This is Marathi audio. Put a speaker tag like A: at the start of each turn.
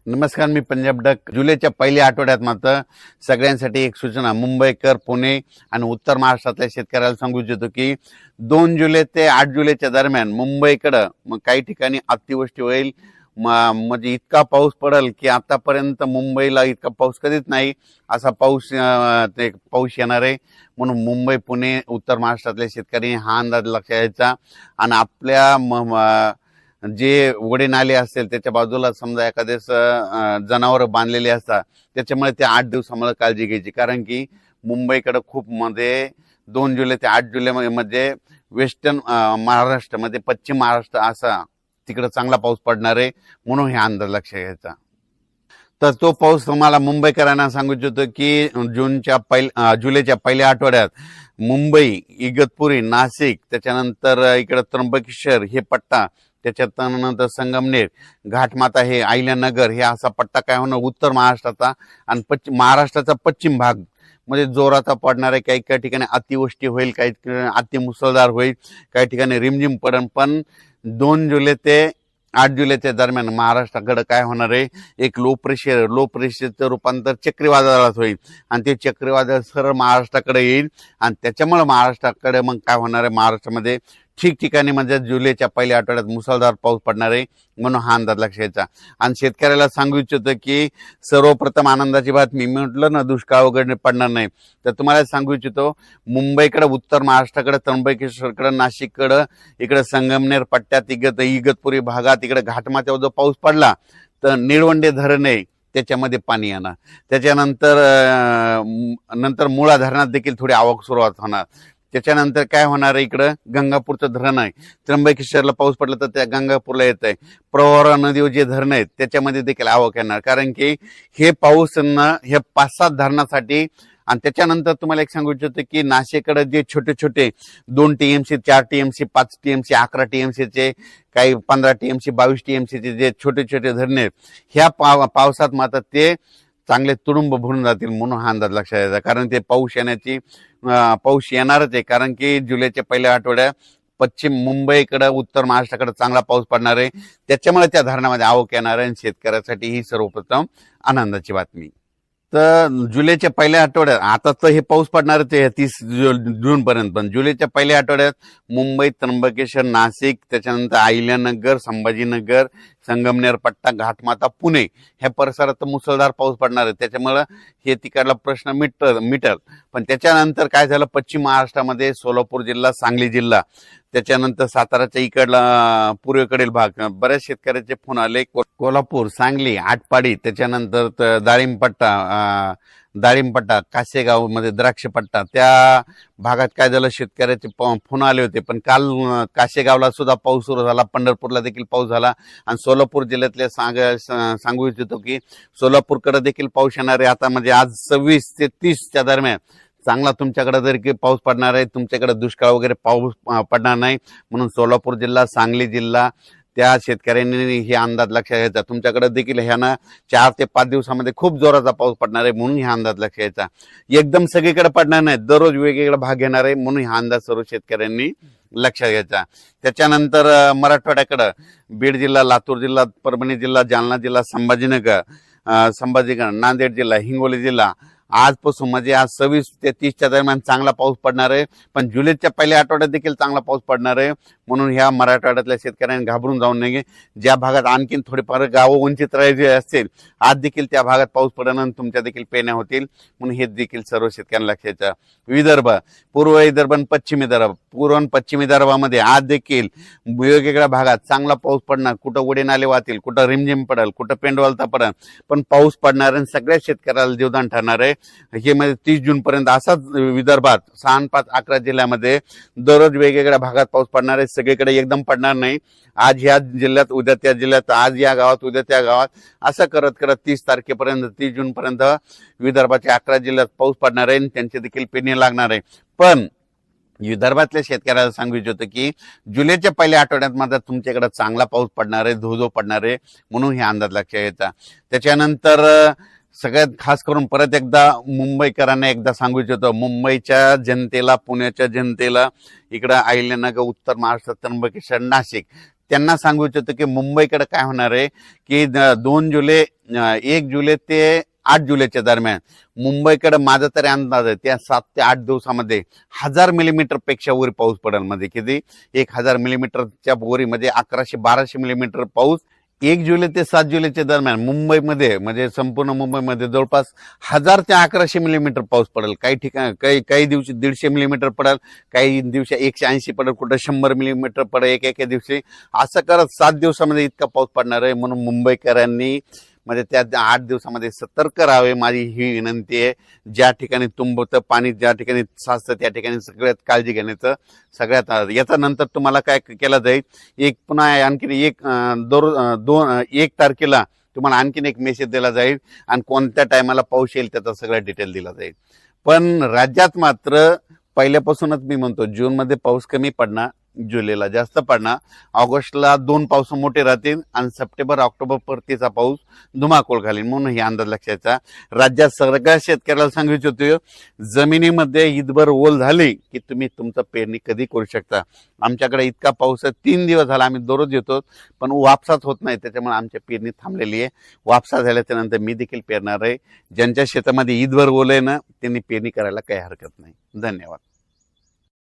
A: नमस्कार, मी पंजाब डक. जुलैच्या पहिल्या आठवड्यात मात्र सगळ्यांसाठी एक सूचना. मुंबईकर, पुणे आणि उत्तर महाराष्ट्रातल्या शेतकऱ्याला सांगू इच्छितो की 2 जुलै ते 8 जुलैच्या दरम्यान मुंबईकडं मग काही ठिकाणी अतिवृष्टी होईल. म्हणजे इतका पाऊस पडेल की आतापर्यंत मुंबईला इतका पाऊस कधीच नाही असा पाऊस येणार आहे. म्हणून मुंबई, पुणे, उत्तर महाराष्ट्रातल्या शेतकऱ्यांनी हा अंदाज लक्षात घ्यायचा आणि आपल्या जे ओढे नाले असतील त्याच्या बाजूला समजा एखादेच जनावर बांधलेले असतात, त्याच्यामुळे ते 8 दिवसामध्ये काळजी घ्यायची. कारण की मुंबईकडे खूप मध्ये 2 जुलै ते 8 जुलै मध्ये वेस्टर्न महाराष्ट्रामध्ये, पश्चिम महाराष्ट्र असा तिकडे चांगला पाऊस पडणार आहे. म्हणून हे अंदाज लक्षात घ्यायचा. तर तो पाऊस तुम्हाला मुंबईकरांना सांगू इच्छितो की जुलैच्या पहिल्या आठवड्यात मुंबई, इगतपुरी, नाशिक, त्याच्यानंतर इकडे त्र्यंबकेश्वर हे पट्टा, त्याच्यानंतर संगमनेर, घाटमाता, हे अहिल्यानगर, हे असा पट्टा काय होणार उत्तर महाराष्ट्राचा आणि महाराष्ट्राचा पश्चिम भाग म्हणजे जोराचा पडणार आहे. काही काही ठिकाणी अतिवृष्टी होईल, काही ठिकाणी अतिमुसळधार होईल, काही ठिकाणी रिमझिम पडेल. पण 2 जुलै ते 8 जुलैच्या दरम्यान महाराष्ट्राकडे काय होणार आहे, एक लो प्रेशरचं रूपांतर चक्रीवादळात होईल आणि ते चक्रीवादळ सरळ महाराष्ट्राकडे येईल आणि त्याच्यामुळे महाराष्ट्राकडे मग काय होणार आहे, महाराष्ट्रामध्ये ठिकठिकाणी म्हणजे जुलैच्या पहिल्या आठवड्यात मुसळधार पाऊस पडणार आहे. म्हणून हा अंदाज लक्षात घ्यायचा. आणि शेतकऱ्याला सांगू इच्छितो की सर्वप्रथम आनंदाची बातमी, मी म्हटलं ना दुष्काळ वगैरे पडणार नाही, तर तुम्हाला सांगू इच्छितो मुंबईकडे, उत्तर महाराष्ट्राकडे, त्र्यंबकेश्वरकडे, नाशिककडे, इकडे संगमनेर पट्ट्यात, इगतपुरी भागात, इकडे घाटमाथ्यावर जो पाऊस पडला तर निळवंडे धरण आहे त्याच्यामध्ये पाणी येणार. त्याच्यानंतर मुळा धरणात देखील थोडी आवक सुरुवात होणार. त्याच्यानंतर काय होणार आहे, इकडं गंगापूरचं धरण आहे, त्र्यंबकेश्वरला पाऊस पडला तर त्या गंगापूरला येत आहे. प्रवरा नदीवर जे धरण आहेत त्याच्यामध्ये देखील आवक येणार. कारण की हे पाऊस हे 5-7 धरणासाठी. आणि त्याच्यानंतर तुम्हाला एक सांगू इच्छितो की नाशिककडे जे छोटे छोटे 2 TMC, 4 TMC, 5 TMC, 11 TMCचे, काही 15 TMC, 22 TMCचे जे छोटे छोटे धरणे आहेत, ह्या पावसात मात्र ते चांगले तुडुंब भरून जातील. म्हणून हा अंदाज लक्षात द्यायचा. कारण ते पाऊस येणारच आहे. कारण की जुलैच्या पहिल्या आठवड्यात पश्चिम मुंबईकडे, उत्तर महाराष्ट्राकडे चांगला पाऊस पडणार आहे. त्याच्यामुळे त्या धरणामध्ये आवक येणार आहे आणि शेतकऱ्यासाठी ही सर्वप्रथम आनंदाची बातमी. तर जुलैच्या पहिल्या आठवड्यात, आता तर हे पाऊस पडणार आहे 30 जून पर्यंत, पण जुलैच्या पहिल्या आठवड्यात मुंबई, त्र्यंबकेश्वर, नाशिक, त्याच्यानंतर अहिल्यानगर, संभाजीनगर, संगमनेर पट्टा, घाटमाता, पुणे ह्या परिसरात मुसळधार पाऊस पडणार आहे. त्याच्यामुळं हे तिकडला प्रश्न मिटल. पण त्याच्यानंतर काय झालं, पश्चिम महाराष्ट्रामध्ये सोलापूर जिल्हा, सांगली जिल्हा, त्याच्यानंतर साताराच्या इकडला पूर्वेकडील भाग, बऱ्याच शेतकऱ्याचे फोन आले. कोल्हापूर, सांगली, आटपाडी, त्याच्यानंतर दाळिंबपट्टा, कासेगाव मध्ये द्राक्ष पट्टा, त्या भागात काय झालं, शेतकऱ्याचे फोन आले होते. पण काल कासेगावला सुद्धा पाऊस सुरू झाला, पंढरपूरला देखील पाऊस झाला आणि सोलापूर जिल्ह्यातले सांगू इच्छितो की सोलापूरकडे देखील पाऊस येणार आहे. आता म्हणजे आज 26 ते 30च्या दरम्यान चांगला तुमच्याकडे जर पाऊस पडणार आहे, तुमच्याकडे दुष्काळ वगैरे पाऊस पडणार नाही. म्हणून सोलापूर जिल्हा, सांगली जिल्हा, त्या शेतकऱ्यांनी हे अंदाज लक्षात घ्यायचा. तुमच्याकडे देखील ह्यानं 4 ते 5 दिवसामध्ये खूप जोराचा पाऊस पडणार आहे. म्हणून हा अंदाज लक्षात घ्यायचा. एकदम सगळीकडे पडणार नाही, दररोज वेगवेगळा भाग घेणार आहे. म्हणून हा अंदाज सर्व शेतकऱ्यांनी लक्षात घ्यायचा. त्याच्यानंतर मराठवाड्याकडं बीड जिल्हा, लातूर जिल्हा, परभणी जिल्हा, जालना जिल्हा, संभाजीनगर, नांदेड जिल्हा, हिंगोली जिल्हा, आजपासून म्हणजे आज 26 ते 30च्या दरम्यान चांगला पाऊस पडणार आहे. पण जुलैच्या पहिल्या आठवड्यात देखील चांगला पाऊस पडणार आहे. म्हणून ह्या मराठवाड्यातल्या शेतकऱ्यांनी घाबरून जाऊ नये. ज्या भागात आणखीन थोडेफार गावं वंचित राहायचे असतील, आज देखील त्या भागात पाऊस पडणार, तुमच्या देखील पेण्या होतील. म्हणून हे देखील सर्व शेतकऱ्यांना लक्षात घ्यायचं. विदर्भ, पूर्व विदर्भ आणि पश्चिम विदर्भ, पूर्व आणि पश्चिम विदर्भामध्ये आज देखील वेगवेगळ्या भागात चांगला पाऊस पडणार. कुठं उडे नाले वाहतील, कुठं रिमझिम पडेल, कुठं पेंडवलता पडेल, पण पाऊस पडणार आणि सगळ्या शेतकऱ्याला जीवदान ठरणार आहे. हे म्हणजे 30 जून पर्यंत असाच विदर्भात 6, 5, 11 जिल्ह्यामध्ये दररोज वेगवेगळ्या भागात पाऊस पडणार आहे. सगळीकडे एकदम पडणार नाही. आज ह्या जिल्ह्यात, उद्या त्या जिल्ह्यात, आज या गावात, उद्या त्या गावात, असं करत करत 30 तारखेपर्यंत, 30 जून पर्यंत विदर्भाच्या 11 जिल्ह्यात पाऊस पडणार आहे आणि त्यांचे देखील पेरणी लागणार आहे. पण विदर्भातल्या शेतकऱ्याला सांगू इच्छितो की जुलैच्या पहिल्या आठवड्यात मात्र तुमच्याकडे चांगला पाऊस पडणार आहे, धो पडणार आहे. म्हणून हे अंदाज लक्षात घ्यायचा. त्याच्यानंतर सगळ्यात खास करून परत एकदा मुंबईकरांना एकदा सांगू इच्छितो, मुंबईच्या जनतेला, पुण्याच्या जनतेला, इकडं अहिल्यानगर, उत्तर महाराष्ट्र, त्र्यंबकेश्वर, नाशिक, त्यांना सांगू इच्छितो की मुंबईकडे काय होणार आहे की 1 जुलै ते 8 जुलैच्या दरम्यान मुंबईकडे माझा तरी अंदाज आहे त्या 7 ते 8 दिवसामध्ये 1000 मिलीमीटर पेक्षा वर पाऊस पडेल. मध्ये किती 1000 मिलीमीटरच्या वरीमध्ये 1100-1200 मिलीमीटर पाऊस 1 जुलै ते 7 जुलैच्या दरम्यान मुंबईमध्ये म्हणजे संपूर्ण मुंबईमध्ये जवळपास 1000 ते 1100 मिलीमीटर पाऊस पडेल. काही ठिकाणी काही दिवशी 150 मिलीमीटर पडेल, काही दिवशी 180 पडेल, कुठं 100 मिलीमीटर पडेल एका दिवशी. असं करत 7 दिवसामध्ये इतका पाऊस पडणार आहे. म्हणून मुंबईकरांनी म्हणजे त्या 8 दिवसामध्ये सतर्क राहावे माझी ही विनंती आहे. ज्या ठिकाणी तुंबतं पाणी, ज्या ठिकाणी साचतं त्या ठिकाणी सगळ्यात काळजी घेण्याचं सगळ्यात. याचा नंतर तुम्हाला काय केलं जाईल, पुन्हा आणखीन 1 तारखेला तुम्हाला आणखीन एक मेसेज दिला जाईल आणि कोणत्या टायमाला पाऊस येईल त्याचा सगळा डिटेल दिला जाईल. पण राज्यात मात्र पहिल्यापासूनच मी म्हणतो जूनमध्ये पाऊस कमी पडणार, जुलैला जास्त पडणार, ऑगस्टला 2 पाऊस मोठे राहतील आणि सप्टेंबर ऑक्टोबर परतीचा पाऊस धुमाकूळ घालील. म्हणून ही अंदाज लक्षाचा. राज्यात सगळ्या शेतकऱ्याला सांगू इच्छितो जमिनीमध्ये ईदभर ओल झाली की तुम्ही तुमचं पेरणी कधी करू शकता. आमच्याकडे इतका पाऊस आहे, 3 दिवस झाला आम्ही दररोज येतो पण वापसाच होत नाही, त्याच्यामुळे आमची पेरणी थांबलेली आहे. वापसा झाल्याच्या नंतर मी देखील पेरणार आहे. ज्यांच्या शेतामध्ये ईदभर ओल आहे ना त्यांनी पेरणी करायला काही हरकत नाही. धन्यवाद.